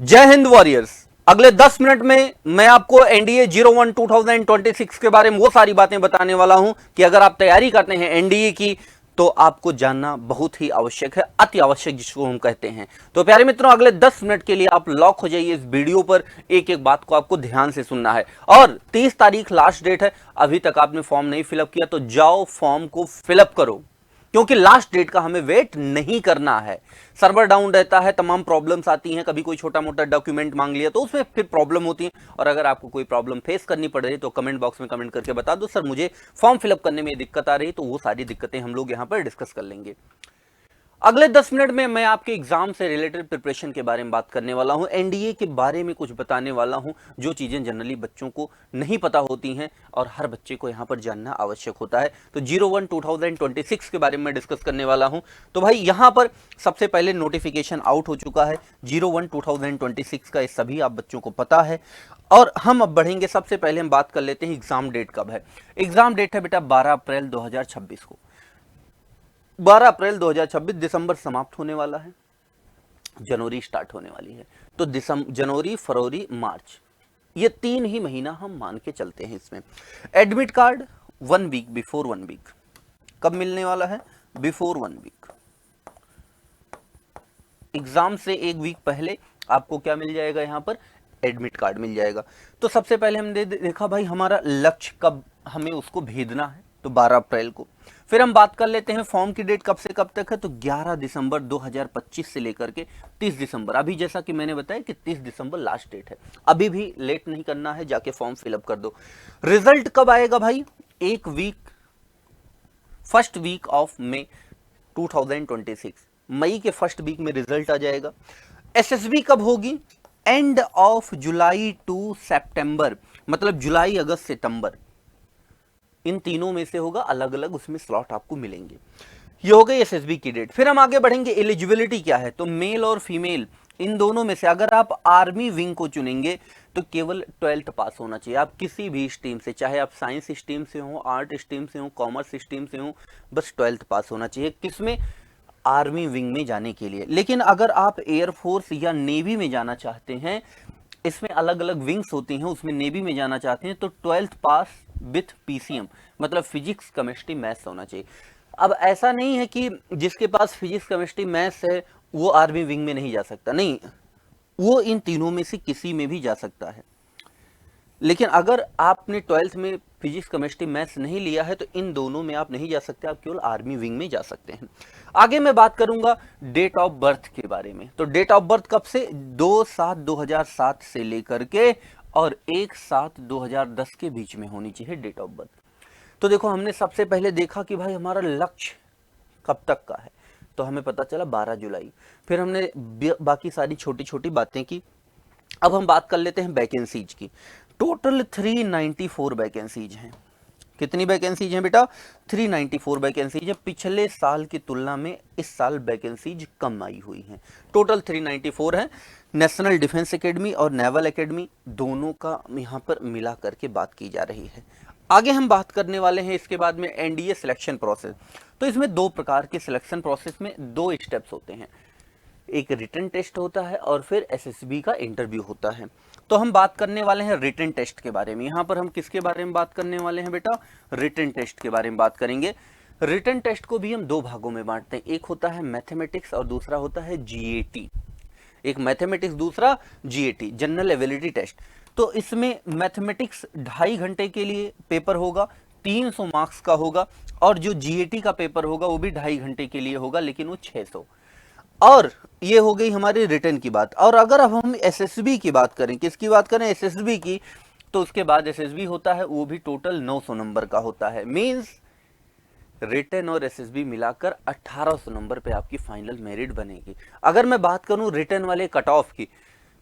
जय हिंद वॉरियर्स। अगले 10 मिनट में मैं आपको एनडीए 01 2026 के बारे में वो सारी बातें बताने वाला हूं कि अगर आप तैयारी करते हैं एनडीए की तो आपको जानना बहुत ही आवश्यक है, अति आवश्यक जिसको हम कहते हैं। तो प्यारे मित्रों, अगले 10 मिनट के लिए आप लॉक हो जाइए इस वीडियो पर। एक एक बात को आपको ध्यान से सुनना है और 30 तारीख लास्ट डेट है। अभी तक आपने फॉर्म नहीं फिलअप किया तो जाओ फॉर्म को फिलअप करो, क्योंकि लास्ट डेट का हमें वेट नहीं करना है। सर्वर डाउन रहता है, तमाम प्रॉब्लम्स आती हैं, कभी कोई छोटा मोटा डॉक्यूमेंट मांग लिया तो उसमें फिर प्रॉब्लम होती है। और अगर आपको कोई प्रॉब्लम फेस करनी पड़ रही है तो कमेंट बॉक्स में कमेंट करके बता दो, सर मुझे फॉर्म फिलअप करने में दिक्कत आ रही है, तो वो सारी दिक्कतें हम लोग यहाँ पर डिस्कस कर लेंगे। अगले 10 मिनट में मैं आपके एग्जाम से रिलेटेड प्रिपरेशन के बारे में बात करने वाला हूं, एनडीए के बारे में कुछ बताने वाला हूं, जो चीजें जनरली बच्चों को नहीं पता होती हैं और हर बच्चे को यहां पर जानना आवश्यक होता है। तो 01 2026 के बारे में मैं डिस्कस करने वाला हूं। तो भाई यहां पर सबसे पहले नोटिफिकेशन आउट हो चुका है 01 2026 का, ये सभी आप बच्चों को पता है। और हम अब बढ़ेंगे, सबसे पहले हम बात कर लेते हैं एग्जाम डेट कब है। एग्जाम डेट है बेटा 12 अप्रैल 2026 को। 12 अप्रैल 2026, दिसंबर समाप्त होने वाला है, जनवरी स्टार्ट होने वाली है। तो जनवरी, फरवरी, मार्च, ये 3 ही महीना हम मान के चलते हैं इसमें। Admit card 1 week before 1 week, कब मिलने वाला है? Before 1 week. एग्जाम से 1 वीक पहले आपको क्या मिल जाएगा? यहां पर एडमिट कार्ड मिल जाएगा। तो सबसे पहले हमने देखा भाई हमारा लक्ष्य कब हमें उसको भेजना है, तो 12 अप्रैल को। फिर हम बात कर लेते हैं फॉर्म की डेट कब से कब तक है, तो 11 दिसंबर 2025 से लेकर के 30 दिसंबर। अभी जैसा कि मैंने बताया कि 30 दिसंबर लास्ट डेट है, अभी भी लेट नहीं करना है, जाके फॉर्म फिलअप कर दो। रिजल्ट कब आएगा भाई? 1 week, first week of May 2026, मई के फर्स्ट वीक में रिजल्ट आ जाएगा। एसएसबी कब होगी? End of July to September, मतलब जुलाई, अगस्त, सितंबर, इन तीनों में से होगा, अलग अलग उसमें स्लॉट आपको मिलेंगे। ये हो गई एसएसबी की डेट। फिर हम आगे बढ़ेंगे, एलिजिबिलिटी क्या है, तो मेल और फीमेल इन दोनों में से अगर आप आर्मी विंग को चुनेंगे तो केवल 12th पास होना चाहिए। आप किसी भी स्ट्रीम से, चाहे आप साइंस स्ट्रीम से हो, आर्ट स्ट्रीम से हो, कॉमर्स स्ट्रीम से हो, बस 12th पास होना चाहिए। किसमें? आर्मी विंग में जाने के लिए। लेकिन अगर आप एयरफोर्स या नेवी में जाना चाहते हैं, इसमें अलग अलग विंग्स होती हैं, उसमें नेवी में जाना चाहते हैं तो 12th पास विथ पीसीएम, मतलब फिजिक्स केमिस्ट्री मैथ्स होना चाहिए। अब ऐसा नहीं है कि जिसके पास फिजिक्स केमिस्ट्री मैथ्स है वो आर्मी विंग में नहीं जा सकता, नहीं, वो इन तीनों में से किसी में भी जा सकता है। लेकिन अगर आपने 12th में फिजिक्स केमिस्ट्री मैथ्स नहीं लिया है तो इन दोनों में आप नहीं जा सकते, आप केवल आर्मी विंग में जा सकते हैं। आगे मैं बात करूंगा डेट ऑफ बर्थ के बारे में। तो डेट ऑफ बर्थ कब से? 2/7/2007 से लेकर के और 1/7/2010 के बीच में होनी चाहिए डेट ऑफ बर्थ। तो देखो, हमने सबसे पहले देखा कि भाई हमारा लक्ष्य कब तक का है, तो हमें पता चला 12 जुलाई। फिर हमने बाकी सारी छोटी छोटी बातें की। अब हम बात कर लेते हैं वैकेंसीज की। टोटल 394 वैकेंसीज हैं। कितनी वैकेंसीज हैं बेटा? 394 वैकेंसीज है। पिछले साल की तुलना में इस साल वैकेंसीज कम आई हुई हैं। टोटल 394 है। नेशनल डिफेंस एकेडमी और नेवल एकेडमी दोनों का यहाँ पर मिला करके बात की जा रही है। आगे हम बात करने वाले हैं इसके बाद में एनडीए सिलेक्शन प्रोसेस। तो इसमें 2 प्रकार के सिलेक्शन प्रोसेस में 2 स्टेप्स होते हैं, एक रिटन टेस्ट होता है और फिर एसएसबी का इंटरव्यू होता है। तो हम बात करने वाले हैं रिटन टेस्ट के बारे में। यहां पर हम किसके बारे में बात करने वाले हैं बेटा? रिटन टेस्ट के बारे में बात करेंगे। रिटन टेस्ट को भी हम 2 भागों में बांटते हैं, एक होता है मैथमेटिक्स और दूसरा होता है जीएटी। एक मैथमेटिक्स, दूसरा जीएटी, जनरल एबिलिटी टेस्ट। तो इसमें मैथमेटिक्स 2.5 घंटे के लिए पेपर होगा, 300 मार्क्स का होगा, और जो जीएटी का पेपर होगा वो भी 2.5 घंटे के लिए होगा, लेकिन वो 600। और ये हो गई हमारी रिटर्न की बात। और अगर अब हम एसएसबी की बात करें, किसकी बात करें? एसएसबी की, तो उसके बाद एसएसबी होता है, वो भी टोटल 900 नंबर का होता है। मींस रिटर्न और एसएसबी मिलाकर 1800 नंबर पे आपकी फाइनल मेरिट बनेगी। अगर मैं बात करूं रिटर्न वाले कट ऑफ की,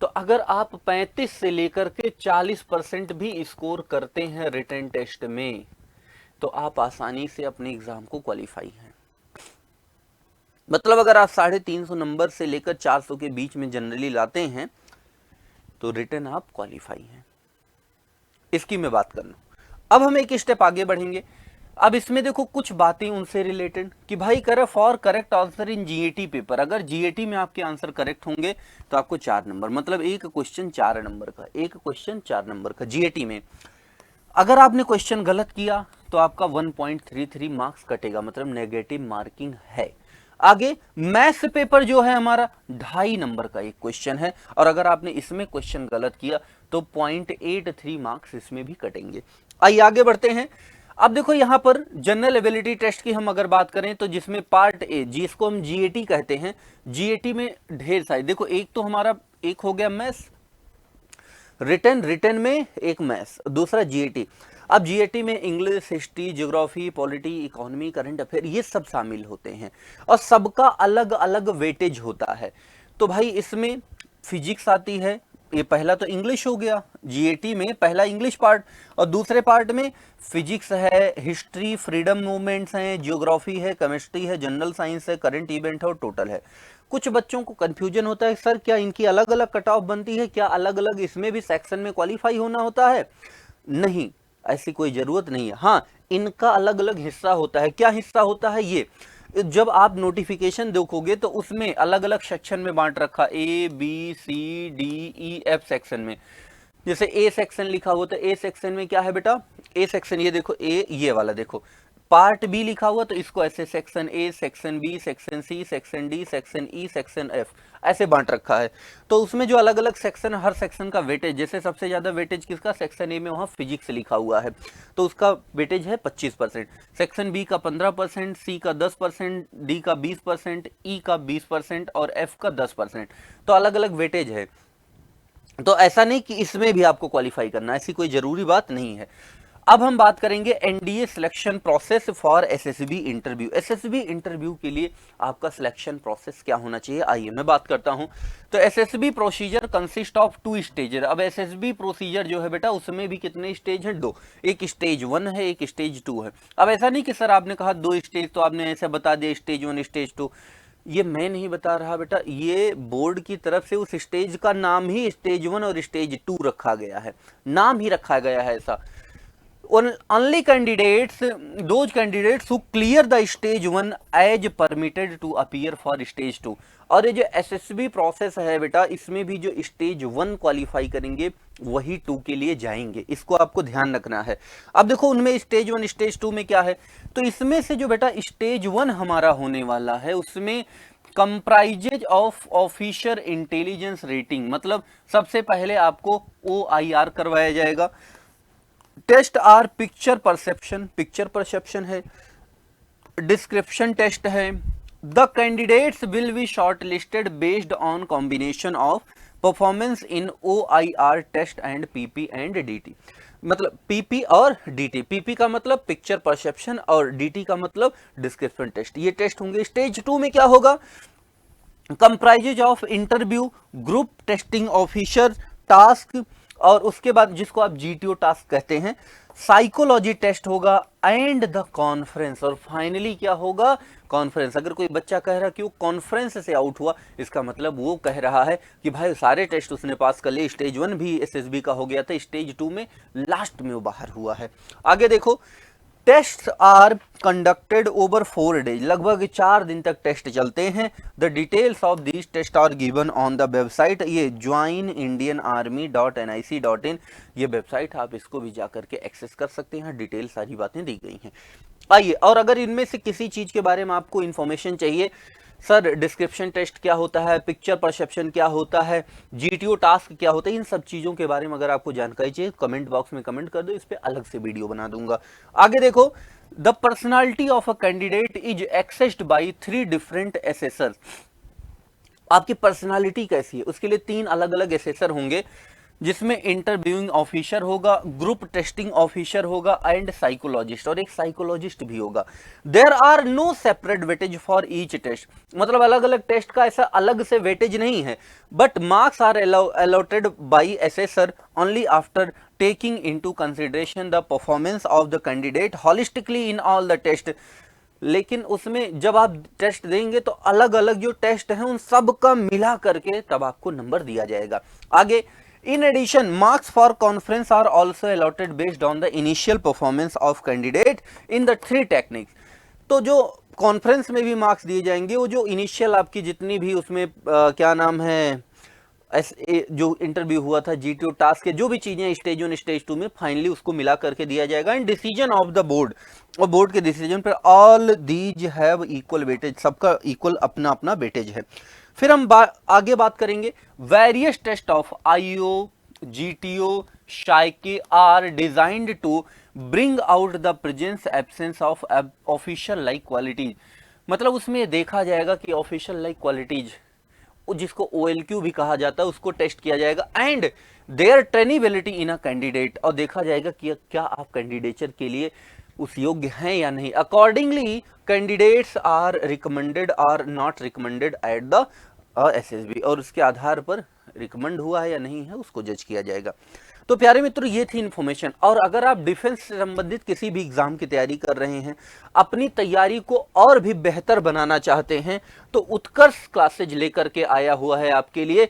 तो अगर आप 35 से लेकर के 40% भी स्कोर करते हैं रिटर्न टेस्ट में, तो आप आसानी से अपने एग्जाम को क्वालिफाई हैं। मतलब अगर आप 350 नंबर से लेकर 400 के बीच में जनरली लाते हैं तो रिटर्न आप क्वालिफाई हैं। इसकी मैं बात करना। अब हम एक स्टेप आगे बढ़ेंगे। अब इसमें देखो कुछ बातें उनसे रिलेटेड कि भाई कह रहा for correct answer in GAT paper, अगर जीएटी में आपके आंसर करेक्ट होंगे तो आपको 4 नंबर, मतलब एक क्वेश्चन 4 नंबर का, एक क्वेश्चन 4 नंबर का जीएटी में। अगर आपने क्वेश्चन गलत किया तो आपका 1.33 मार्क्स कटेगा, मतलब नेगेटिव मार्किंग है। आगे मैथ्स पेपर जो है हमारा 2.5 नंबर का एक क्वेश्चन है, और अगर आपने इसमें क्वेश्चन गलत किया तो 0.83 मार्क्स इसमें भी कटेंगे। आइए आगे बढ़ते हैं। अब देखो यहां पर जनरल एबिलिटी टेस्ट की हम अगर बात करें तो जिसमें पार्ट ए, जिसको हम जीएटी कहते हैं, जीएटी में ढेर सारे, देखो एक तो हमारा एक हो गया मैथ्स रिटन, रिटन में एक मैथ्स, दूसरा जीएटी। अब जीएटी में English, history, geography, polity, economy, current affair ये सब शामिल होते हैं और सबका अलग अलग वेटेज होता है। तो भाई इसमें फिजिक्स आती है, ये पहला तो इंग्लिश हो गया, जीएटी में पहला इंग्लिश पार्ट, और दूसरे पार्ट में फिजिक्स है, हिस्ट्री, फ्रीडम मूवमेंट्स हैं, ज्योग्राफी है, केमिस्ट्री है, जनरल साइंस है, करंट इवेंट है और टोटल है। कुछ बच्चों को कंफ्यूजन होता है सर क्या इनकी अलग अलग कट ऑफ बनती है, क्या अलग अलग इसमें भी सेक्शन में क्वालिफाई होना होता है? नहीं, ऐसी कोई जरूरत नहीं है। हाँ, इनका अलग अलग हिस्सा होता है। क्या हिस्सा होता है? ये जब आप नोटिफिकेशन देखोगे तो उसमें अलग अलग सेक्शन में बांट रखा, A B C D E F section में। जैसे ए सेक्शन लिखा हुआ, तो ए सेक्शन में क्या है बेटा, ए सेक्शन ये देखो, ए ये वाला देखो, पार्ट बी लिखा हुआ तो इसको ऐसे section A, section B, section C, section D, section E, section F ऐसे बांट रखा है। तो उसमें जो अलग अलग सेक्शन, हर सेक्शन का वेटेज, जैसे सबसे ज्यादा वेटेज किसका, सेक्शन ए में वहां फिजिक्स लिखा हुआ है तो उसका वेटेज है 25%, सेक्शन बी का 15%, सी का 10%, डी का 20%, ई का 20% और एफ का 10%। तो अलग अलग वेटेज है। तो ऐसा नहीं कि इसमें भी आपको क्वालिफाई करना, ऐसी कोई जरूरी बात नहीं है। अब हम बात करेंगे NDA selection process for SSB interview. SSB interview के लिए आपका सिलेक्शन प्रोसेस क्या होना चाहिए, आइए मैं बात करता हूं। तो SSB procedure consist of 2 stages. अब एसएसबी प्रोसीजर जो है बेटा उसमें भी कितने स्टेज हैं, 2, एक स्टेज 1 है, एक स्टेज 2 है। अब ऐसा नहीं कि सर आपने कहा 2 स्टेज तो आपने ऐसे बता दिया स्टेज 1 स्टेज 2, ये मैं नहीं बता रहा बेटा, ये बोर्ड की तरफ से उस स्टेज का नाम ही स्टेज 1 और स्टेज 2 रखा गया है, नाम ही रखा गया है ऐसा। Only candidates, those candidates who clear the stage 1 as permitted to appear for stage 2। और ये जो एसएसबी प्रोसेस है बेटा इसमें भी जो स्टेज 1 क्वालिफाई करेंगे वही 2 के लिए जाएंगे, इसको आपको ध्यान रखना है। अब देखो उनमें स्टेज 1 स्टेज 2 में क्या है, तो इसमें से जो बेटा स्टेज 1 हमारा होने वाला है उसमें comprises of official intelligence rating, मतलब सबसे पहले आपको OIR करवाया जाएगा। Test are picture perception, picture perception है, डिस्क्रिप्शन टेस्ट है। The candidates will be short listed based on combination of performance in OIR test and PP and DT, मतलब PP और DT। PP का मतलब पिक्चर परसेप्शन और DT का मतलब description test, ये टेस्ट होंगे। स्टेज 2 में क्या होगा, comprises of interview, group testing officer task, और उसके बाद जिसको आप GTO टास्क कहते हैं, साइकोलॉजी टेस्ट होगा एंड द कॉन्फ्रेंस, और फाइनली क्या होगा, कॉन्फ्रेंस। अगर कोई बच्चा कह रहा कि वो कॉन्फ्रेंस से आउट हुआ, इसका मतलब वो कह रहा है कि भाई सारे टेस्ट उसने पास कर लिए, स्टेज 1 भी SSB का हो गया था, स्टेज 2 में लास्ट में वो बाहर हुआ है। आगे देखो, test are conducted over 4 days, लगभग 4 दिन तक टेस्ट चलते हैं। The details of this test are given on the website, ये joinindianarmy.nic.in, ये वेबसाइट आप इसको भी जाकर के एक्सेस कर सकते हैं, डिटेल सारी बातें दी गई हैं। आइए, और अगर इनमें से किसी चीज के बारे में आपको इंफॉर्मेशन चाहिए, सर डिस्क्रिप्शन टेस्ट क्या होता है, पिक्चर परसेप्शन क्या होता है, GTO टास्क क्या होता है, इन सब चीजों के बारे में अगर आपको जानकारी चाहिए कमेंट बॉक्स में कमेंट कर दो, इस पे अलग से वीडियो बना दूंगा। आगे देखो, the personality of a candidate is assessed by 3 different assessors. आपकी पर्सनालिटी कैसी है उसके लिए 3 अलग अलग असेसर होंगे, जिसमें इंटरव्यूइंग ऑफिसर होगा, ग्रुप टेस्टिंग ऑफिसर होगा एंड साइकोलॉजिस्ट, और एक साइकोलॉजिस्ट भी होगा। There are no separate weightage for each test, मतलब अलग अलग टेस्ट का ऐसा अलग से वेटेज नहीं है, but marks are allotted by assessor only after taking into consideration the performance of the candidate holistically in all the test. लेकिन उसमें जब आप टेस्ट देंगे तो अलग अलग जो टेस्ट हैं उन सब का मिला करके तब आपको नंबर दिया जाएगा। आगे, In addition, marks for conference are also allotted based on the initial performance of candidate in the three techniques. तो जो कॉन्फ्रेंस में भी मार्क्स दिए जाएंगे वो जो इनिशियल आपकी जितनी भी उसमें क्या नाम है जो इंटरव्यू हुआ था जीटीओ टास्क के जो भी चीजें स्टेज 1 स्टेज 2 में फाइनली उसको मिला करके दिया जाएगा and decision of the board, और बोर्ड के डिसीजन पर all these have equal weightage, सबका इक्वल अपना अपना वेटेज है। फिर हम आगे बात करेंगे various test of IO GTO psych are designed to bring out the presence absence of official like qualities. मतलब उसमें देखा जाएगा कि ऑफिशियल लाइक क्वालिटीज जिसको OLQ भी कहा जाता है उसको टेस्ट किया जाएगा and their trainability in a candidate, और देखा जाएगा कि क्या आप कैंडिडेचर के लिए उस योग्य हैं या नहीं। Accordingly candidates are recommended or not recommended at the SSB, और उसके आधार पर रिकमेंड हुआ है या नहीं है उसको जज किया जाएगा। तो प्यारे मित्रों ये थी इन्फॉर्मेशन। और अगर आप डिफेंस से संबंधित किसी भी एग्जाम की तैयारी कर रहे हैं, अपनी तैयारी को और भी बेहतर बनाना चाहते हैं, तो उत्कर्ष क्लासेज लेकर के आया हुआ है आपके लिए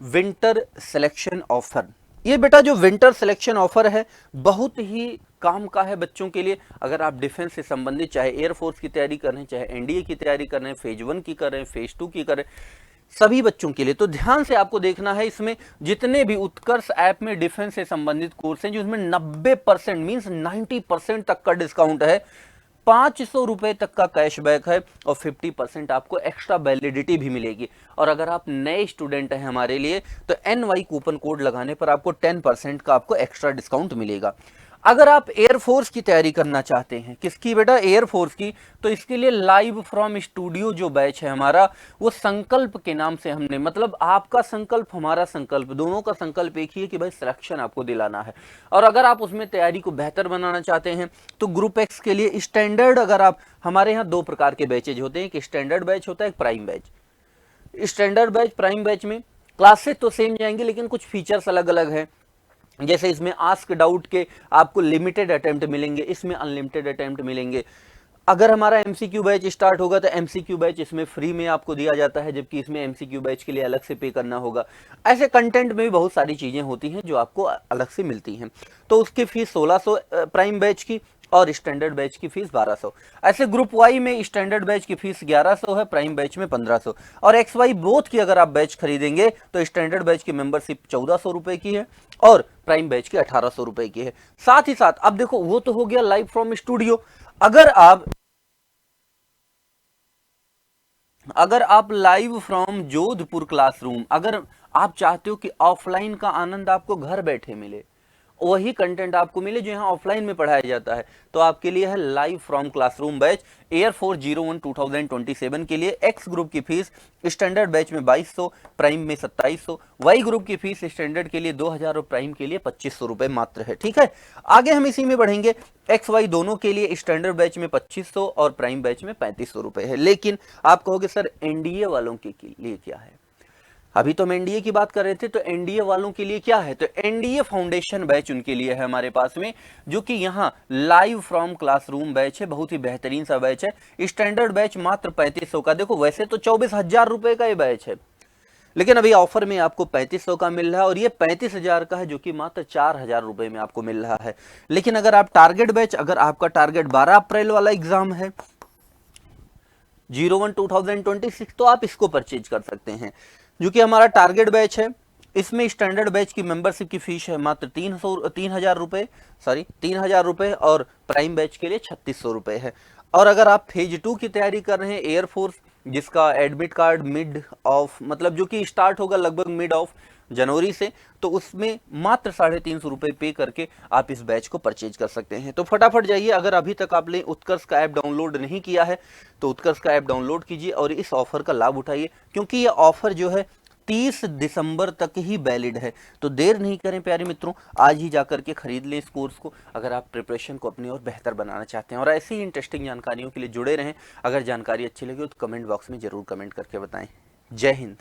विंटर सिलेक्शन ऑफर। ये बेटा जो विंटर सिलेक्शन ऑफर है बहुत ही काम का है बच्चों के लिए। अगर आप डिफेंस से संबंधित चाहे एयरफोर्स की तैयारी कर रहे हैं, चाहे एनडीए की तैयारी कर रहे हैं, फेज 1 की कर रहे हैं, फेज 2 की कर रहे हैं, सभी बच्चों के लिए तो ध्यान से आपको देखना है। इसमें जितने भी उत्कर्ष ऐप में डिफेंस से संबंधित कोर्स हैं जिसमें 90% मींस 90% तक का डिस्काउंट है, 500 रुपए तक का कैशबैक है और 50% आपको एक्स्ट्रा वैलिडिटी भी मिलेगी। और अगर आप नए स्टूडेंट हैं हमारे लिए तो NY कूपन कोड लगाने पर आपको 10% का आपको एक्स्ट्रा डिस्काउंट मिलेगा। अगर आप एयरफोर्स की तैयारी करना चाहते हैं, किसकी बेटा, एयरफोर्स की, तो इसके लिए लाइव फ्रॉम स्टूडियो जो बैच है हमारा, वो संकल्प के नाम से हमने, मतलब आपका संकल्प हमारा संकल्प, दोनों का संकल्प एक ही है कि भाई सिलेक्शन आपको दिलाना है। और अगर आप उसमें तैयारी को बेहतर बनाना चाहते हैं तो ग्रुप एक्स के लिए स्टैंडर्ड, अगर आप, हमारे यहाँ 2 प्रकार के बैचेज होते हैं, एक स्टैंडर्ड बैच होता है, एक prime batch. Standard batch, prime batch में क्लासेस तो सेम जाएंगे लेकिन कुछ फीचर्स अलग अलग है। जैसे इसमें आस्क डाउट के आपको लिमिटेड अटेम्प्ट मिलेंगे, इसमें अनलिमिटेड अटेम्प्ट मिलेंगे। अगर हमारा MCQ बैच स्टार्ट होगा तो MCQ बैच इसमें फ्री में आपको दिया जाता है, जबकि इसमें MCQ बैच के लिए अलग से पे करना होगा। ऐसे कंटेंट में भी बहुत सारी चीजें होती हैं जो आपको अलग से मिलती हैं। तो उसकी फीस 1600 प्राइम बैच की और स्टैंडर्ड बैच की फीस 1200। ऐसे ग्रुप वाई में स्टैंडर्ड बैच की फीस 1100 है, प्राइम बैच में 1500। और XY बोथ की अगर आप बैच खरीदेंगे तो स्टैंडर्ड बैच की मेंबरशिप 1400 रुपए की है और प्राइम बैच की 1800 रुपए की है। साथ ही साथ अब देखो, वो तो हो गया लाइव फ्रॉम स्टूडियो। अगर आप लाइव फ्रॉम जोधपुर क्लासरूम, अगर आप चाहते हो कि ऑफलाइन का आनंद आपको घर बैठे मिले, वही कंटेंट आपको मिले जो यहाँ ऑफलाइन में पढ़ाया जाता है, तो आपके लिए है live from classroom batch air force 01 2027 के लिए। एक्स ग्रुप की फीस स्टैंडर्ड बैच में 2200, प्राइम में 2700। वाई ग्रुप की फीस स्टैंडर्ड के लिए 2000 और प्राइम के लिए 2500 रुपए मात्र है। ठीक है, आगे हम इसी में बढ़ेंगे। एक्स वाई दोनों के लिए स्टैंडर्ड बैच में 2500 और प्राइम बैच में 3500 रुपए है। लेकिन आप कहोगे सर एनडीए वालों के लिए क्या है? अभी तो हम एनडीए की बात कर रहे थे, तो एनडीए वालों के लिए क्या है? तो एनडीए फाउंडेशन बैच उनके लिए है हमारे पास में, जो कि यहाँ लाइव फ्रॉम क्लासरूम बैच है, बहुत ही बेहतरीन सा बैच है। स्टैंडर्ड बैच मात्र 3500 का। देखो वैसे तो 24,000 रुपए का ये बैच है, लेकिन अभी ऑफर में आपको 3500 का मिल रहा है, और ये 35,000 का है जो कि मात्र 4,000 रुपए में आपको मिल रहा है। लेकिन अगर आप टारगेट बैच, अगर आपका टारगेट 12 अप्रैल वाला एग्जाम है 01 2026, तो आप इसको परचेज कर सकते हैं, जो कि हमारा टारगेट बैच है। इसमें स्टैंडर्ड बैच की मेंबरशिप की फीस है मात्र 3,000 रुपए, 3,000 रुपए, और प्राइम बैच के लिए 3,600 रुपए है। और अगर आप फेज 2 की तैयारी कर रहे हैं एयरफोर्स, जिसका एडमिट कार्ड मिड ऑफ, मतलब जो कि स्टार्ट होगा लगभग मिड ऑफ जनवरी से, तो उसमें मात्र 350 रुपए पे करके आप इस बैच को परचेज कर सकते हैं। तो फटाफट जाइए, अगर अभी तक आपने उत्कर्ष का ऐप डाउनलोड नहीं किया है तो उत्कर्ष का ऐप डाउनलोड कीजिए और इस ऑफर का लाभ उठाइए, क्योंकि ये ऑफर जो है 30 दिसंबर तक ही वैलिड है। तो देर नहीं करें प्यारे मित्रों, आज ही जाकर के खरीद लें इस कोर्स को, अगर आप प्रिपरेशन को अपनी और बेहतर बनाना चाहते हैं। और ऐसी ही इंटरेस्टिंग जानकारियों के लिए जुड़े रहें। अगर जानकारी अच्छी लगी हो तो कमेंट बॉक्स में जरूर कमेंट करके बताएं। जय हिंद।